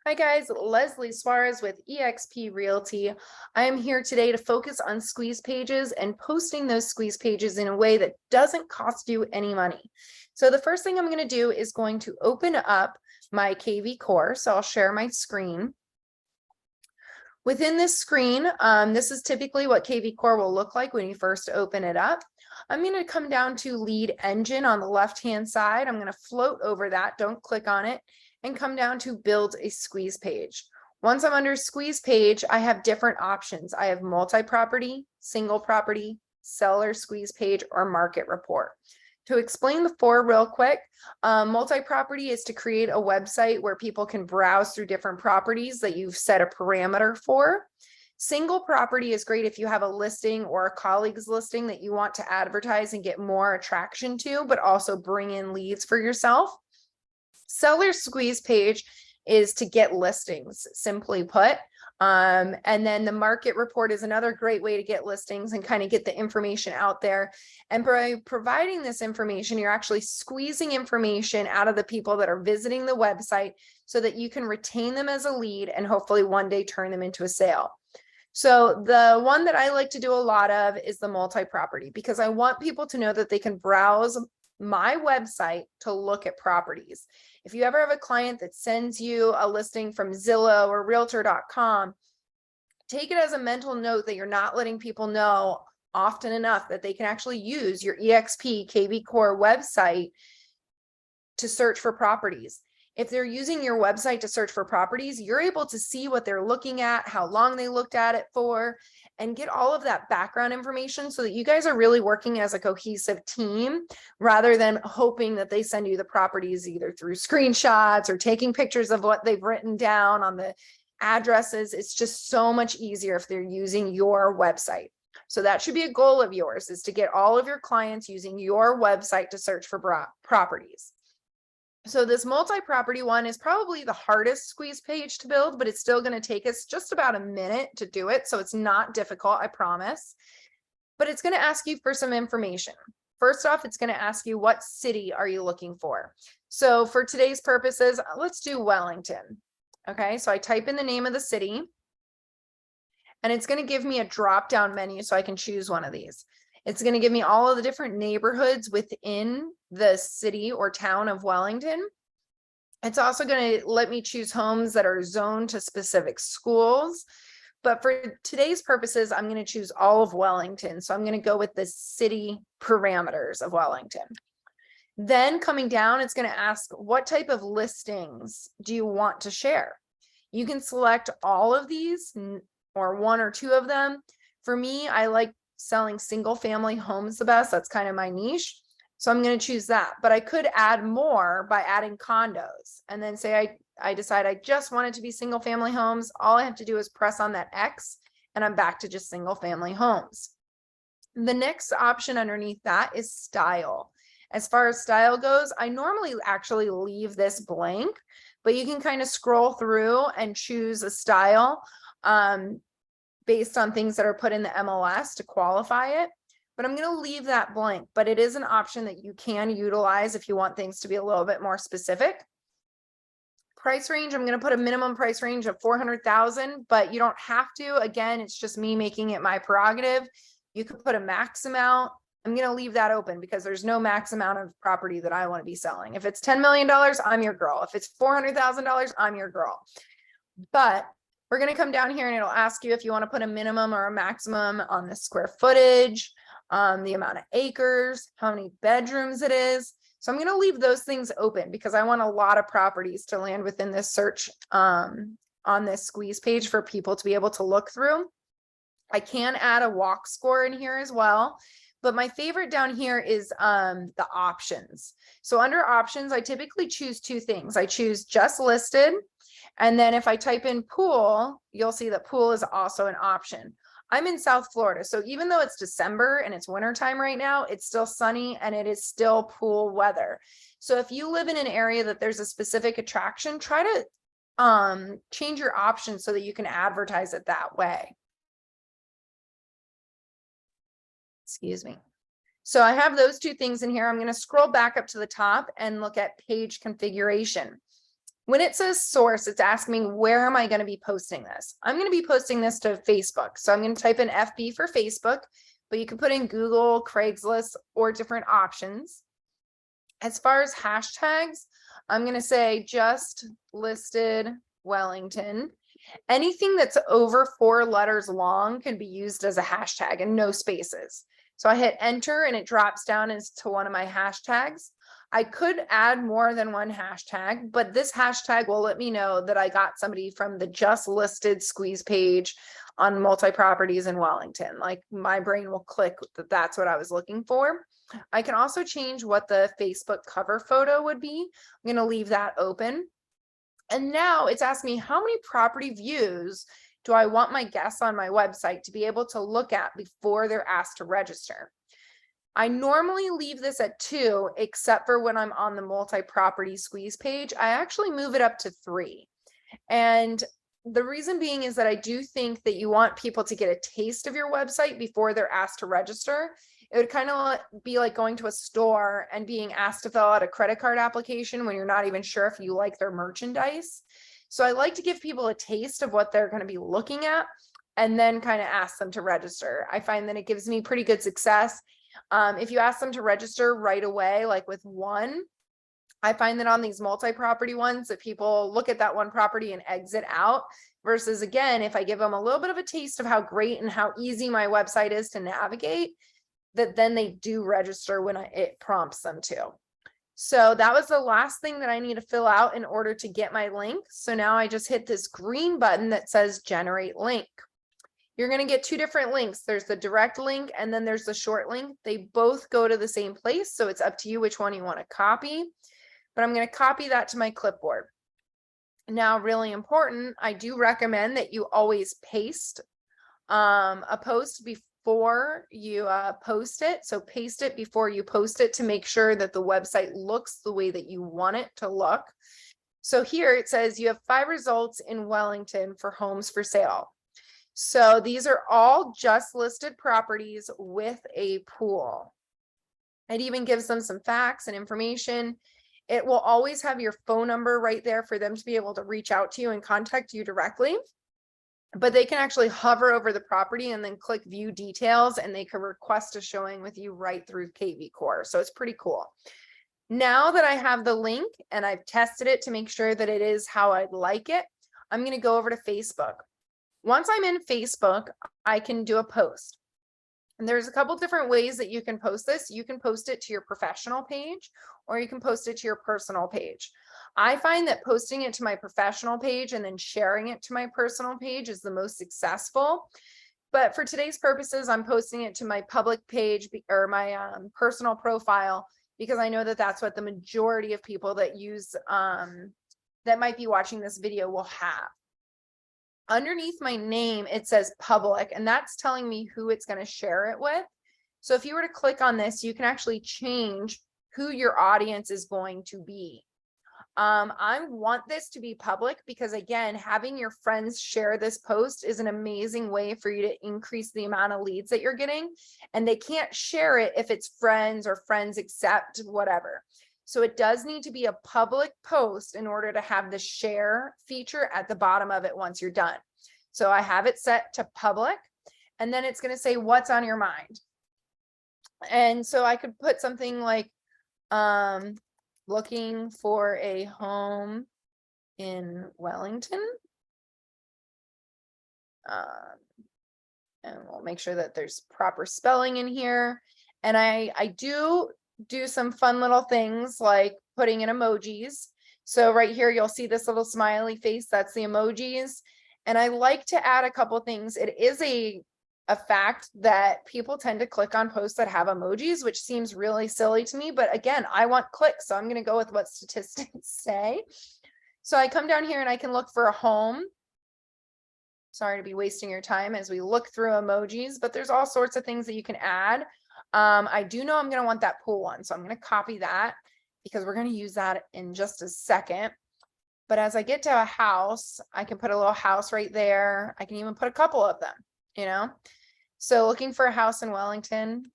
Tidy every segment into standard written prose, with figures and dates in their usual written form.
Hi guys, Leslie Suarez with eXp Realty. I am here today to focus on squeeze pages and posting those squeeze pages in a way that doesn't cost you any money. So the first thing I'm going to do is going to open up my KVCore. So I'll share my screen. Within this screen, this is typically what KVCore will look like when you first open it up. I'm going to come down to lead engine on the left-hand side. I'm going to float over that. Don't click on it. And come down to build a squeeze page. Once I'm under squeeze page, I have different options. I have multi-property, single property, seller squeeze page, or market report. To explain the four real quick, multi-property is to create a website where people can browse through different properties that you've set a parameter for. Single property is great if you have a listing or a colleague's listing that you want to advertise and get more attraction to, but also bring in leads for yourself. Seller squeeze page is to get listings, simply put. And then the market report is another great way to get listings and kind of get the information out there. And by providing this information, you're actually squeezing information out of the people that are visiting the website so that you can retain them as a lead and hopefully one day turn them into a sale. So the one that I like to do a lot of is the multi-property, because I want people to know that they can browse my website to look at properties. If you ever have a client that sends you a listing from Zillow or realtor.com, take it as a mental note that you're not letting people know often enough that they can actually use your eXp KVCore website to search for properties. If they're using your website to search for properties, you're able to see what they're looking at, how long they looked at it for, and get all of that background information so that you guys are really working as a cohesive team rather than hoping that they send you the properties either through screenshots or taking pictures of what they've written down on the addresses. It's just so much easier if they're using your website. So that should be a goal of yours, is to get all of your clients using your website to search for properties. So this multi-property one is probably the hardest squeeze page to build, but it's still going to take us just about a minute to do it. So it's not difficult, I promise. But it's going to ask you for some information. First off, it's going to ask you, what city are you looking for? So for today's purposes, let's do Wellington. Okay, so I type in the name of the city, and it's going to give me a drop-down menu so I can choose one of these. It's going to give me all of the different neighborhoods within the city or town of Wellington. It's also going to let me choose homes that are zoned to specific schools. But for today's purposes, I'm going to choose all of Wellington. So I'm going to go with the city parameters of Wellington. Then coming down, it's going to ask, what type of listings do you want to share? You can select all of these or one or two of them. For me, I like selling single family homes the best. That's kind of my niche. So I'm going to choose that, but I could add more by adding condos and then say I decide I just want it to be single family homes. All I have to do is press on that X and I'm back to just single family homes. The next option underneath that is style. As far as style goes, I normally actually leave this blank, but you can kind of scroll through and choose a style based on things that are put in the MLS to qualify it. But I'm going to leave that blank, but it is an option that you can utilize if you want things to be a little bit more specific. Price range, I'm going to put a minimum price range of 400,000, but you don't have to. Again, it's just me making it my prerogative. You could put a max amount. I'm going to leave that open because there's no max amount of property that I want to be selling. If it's $10 million, I'm your girl. If it's $400,000, I'm your girl. But we're going to come down here and it'll ask you if you want to put a minimum or a maximum on the square footage, the amount of acres, how many bedrooms it is. So I'm going to leave those things open because I want a lot of properties to land within this search on this squeeze page for people to be able to look through. I can add a walk score in here as well. But my favorite down here is the options. So under options, I typically choose two things. I choose just listed. And then if I type in pool, you'll see that pool is also an option. I'm in South Florida, so even though it's December and it's wintertime right now, it's still sunny and it is still pool weather. So if you live in an area that there's a specific attraction, try to change your options so that you can advertise it that way. Excuse me. So I have those two things in here. I'm going to scroll back up to the top and look at page configuration. When it says source, it's asking me, where am I going to be posting this? I'm going to be posting this to Facebook. So I'm going to type in FB for Facebook, but you can put in Google, Craigslist, or different options. As far as hashtags, I'm going to say just listed Wellington. Anything that's over 4 letters long can be used as a hashtag and no spaces. So I hit enter and it drops down into one of my hashtags. I could add more than one hashtag, but this hashtag will let me know that I got somebody from the just listed squeeze page on multi-properties in Wellington. Like my brain will click that that's what I was looking for. I can also change what the Facebook cover photo would be. I'm going to leave that open. And now it's asking me, how many property views do I want my guests on my website to be able to look at before they're asked to register? I normally leave this at 2, except for when I'm on the multi-property squeeze page. I actually move it up to 3. And the reason being is that I do think that you want people to get a taste of your website before they're asked to register. It would kind of be like going to a store and being asked to fill out a credit card application when you're not even sure if you like their merchandise. So I like to give people a taste of what they're going to be looking at and then kind of ask them to register. I find that it gives me pretty good success. If you ask them to register right away, like with one, I find that on these multi-property ones that people look at that one property and exit out, versus again, if I give them a little bit of a taste of how great and how easy my website is to navigate, that then they do register when it prompts them to. So that was the last thing that I need to fill out in order to get my link. So now I just hit this green button that says generate link. You're going to get 2 different links. There's the direct link and then there's the short link. They both go to the same place. So it's up to you which one you want to copy, but I'm going to copy that to my clipboard. Now, really important, I do recommend that you always paste a post before you post it. So paste it before you post it to make sure that the website looks the way that you want it to look. So here it says you have 5 results in Wellington for homes for sale. So these are all just listed properties with a pool. It even gives them some facts and information. It will always have your phone number right there for them to be able to reach out to you and contact you directly. But they can actually hover over the property and then click view details, and they can request a showing with you right through KVCore. So it's pretty cool. Now that I have the link and I've tested it to make sure that it is how I'd like it, I'm going to go over to Facebook. Once I'm in Facebook, I can do a post. And there's a couple different ways that you can post this. You can post it to your professional page, or you can post it to your personal page. I find that posting it to my professional page and then sharing it to my personal page is the most successful. But for today's purposes, I'm posting it to my public page or my personal profile, because I know that that's what the majority of people that use that might be watching this video will have. Underneath my name, it says public, and that's telling me who it's going to share it with. So if you were to click on this, you can actually change who your audience is going to be. I want this to be public because, again, having your friends share this post is an amazing way for you to increase the amount of leads that you're getting. And they can't share it if it's friends or friends accept whatever. So it does need to be a public post in order to have the share feature at the bottom of it once you're done. So I have it set to public, and then it's going to say what's on your mind. And so I could put something like looking for a home in Wellington. And we'll make sure that there's proper spelling in here. And I do some fun little things like putting in emojis. So right here, you'll see this little smiley face. That's the emojis. And I like to add a couple things. It is a fact that people tend to click on posts that have emojis, which seems really silly to me. But again, I want clicks, so I'm going to go with what statistics say. So I come down here and I can look for a home. Sorry to be wasting your time as we look through emojis, but there's all sorts of things that you can add. I do know I'm going to want that pool one, so I'm going to copy that because we're going to use that in just a second. But as I get to a house, I can put a little house right there. I can even put a couple of them, you know. So looking for a house in Wellington,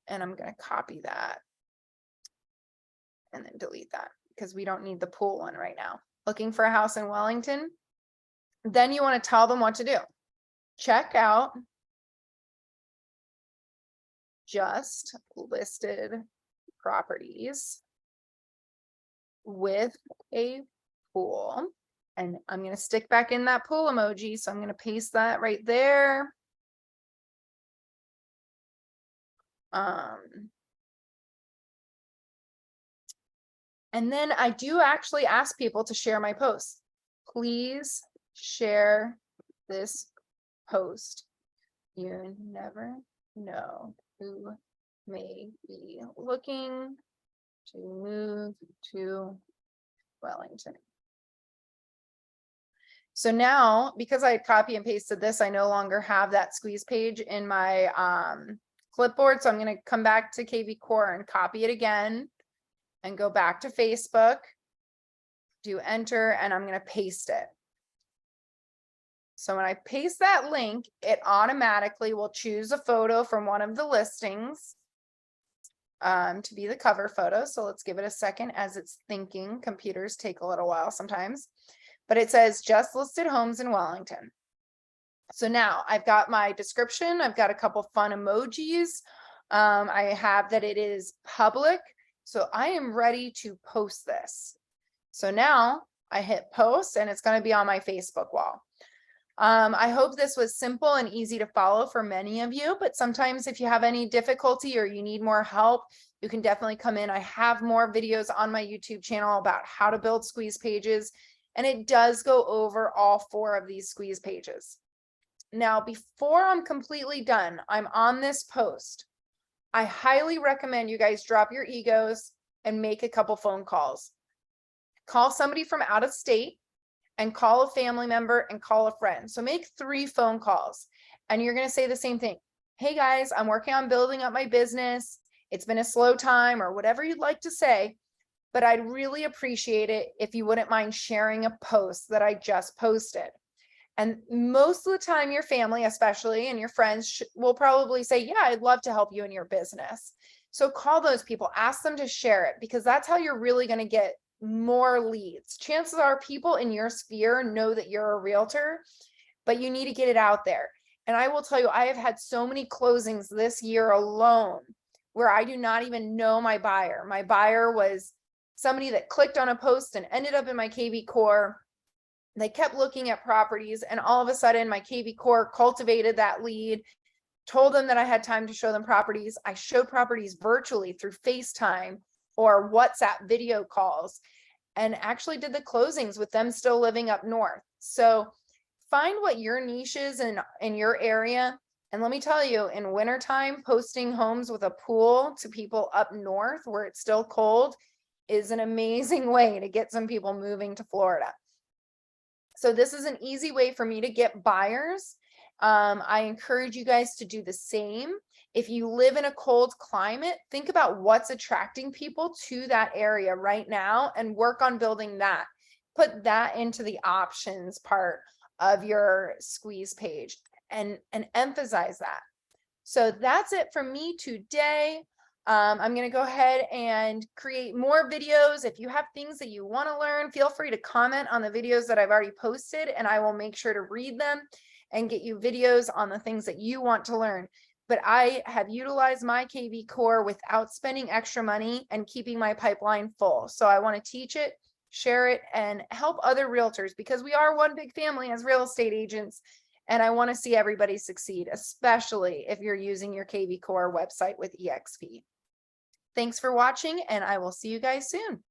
and I'm going to copy that and then delete that because we don't need the pool one right now. looking for a house in Wellington, then you want to tell them what to do. Check out just listed properties with a pool. And I'm going to stick back in that pool emoji. So I'm going to paste that right there. And then I do actually ask people to share my posts. Please share this post. You never know who may be looking to move to Wellington. So now, because I had copy and pasted this, I no longer have that squeeze page in my clipboard. So I'm going to come back to KVCore and copy it again and go back to Facebook, do enter, and I'm going to paste it. So when I paste that link, it automatically will choose a photo from one of the listings to be the cover photo. So let's give it a second as it's thinking. Computers take a little while sometimes, but it says just listed homes in Wellington. So now I've got my description. I've got a couple fun emojis. I have that it is public. So I am ready to post this. So now I hit post and it's going to be on my Facebook wall. I hope this was simple and easy to follow for many of you, but sometimes if you have any difficulty or you need more help, you can definitely come in. I have more videos on my YouTube channel about how to build squeeze pages, and it does go over all 4 of these squeeze pages. Now, before I'm completely done, I'm on this post. I highly recommend you guys drop your egos and make a couple phone calls. Call somebody from out of state and call a family member and call a friend. So make 3 phone calls and you're going to say the same thing. Hey guys, I'm working on building up my business. It's been a slow time, or whatever you'd like to say, but I'd really appreciate it if you wouldn't mind sharing a post that I just posted. And most of the time, your family, especially, and your friends will probably say, yeah, I'd love to help you in your business. So call those people, ask them to share it, because that's how you're really going to get more leads. Chances are people in your sphere know that you're a realtor, but you need to get it out there. And I will tell you, I have had so many closings this year alone where I do not even know my buyer. My buyer was somebody that clicked on a post and ended up in my KVCore. They kept looking at properties, and all of a sudden my KVCore cultivated that lead, told them that I had time to show them properties. I showed properties virtually through FaceTime or WhatsApp video calls, and actually did the closings with them still living up north. So find what your niche is in your area. And let me tell you, in wintertime, posting homes with a pool to people up north where it's still cold is an amazing way to get some people moving to Florida. So this is an easy way for me to get buyers. I encourage you guys to do the same. If you live in a cold climate, think about what's attracting people to that area right now and work on building that. Put that into the options part of your squeeze page and emphasize that. So that's it from me today. I'm going to go ahead and create more videos. If you have things that you want to learn, feel free to comment on the videos that I've already posted, and I will make sure to read them and get you videos on the things that you want to learn. But I have utilized my KVCore without spending extra money and keeping my pipeline full. So I want to teach it, share it, and help other realtors, because we are one big family as real estate agents. And I want to see everybody succeed, especially if you're using your KVCore website with EXP. Thanks for watching, and I will see you guys soon.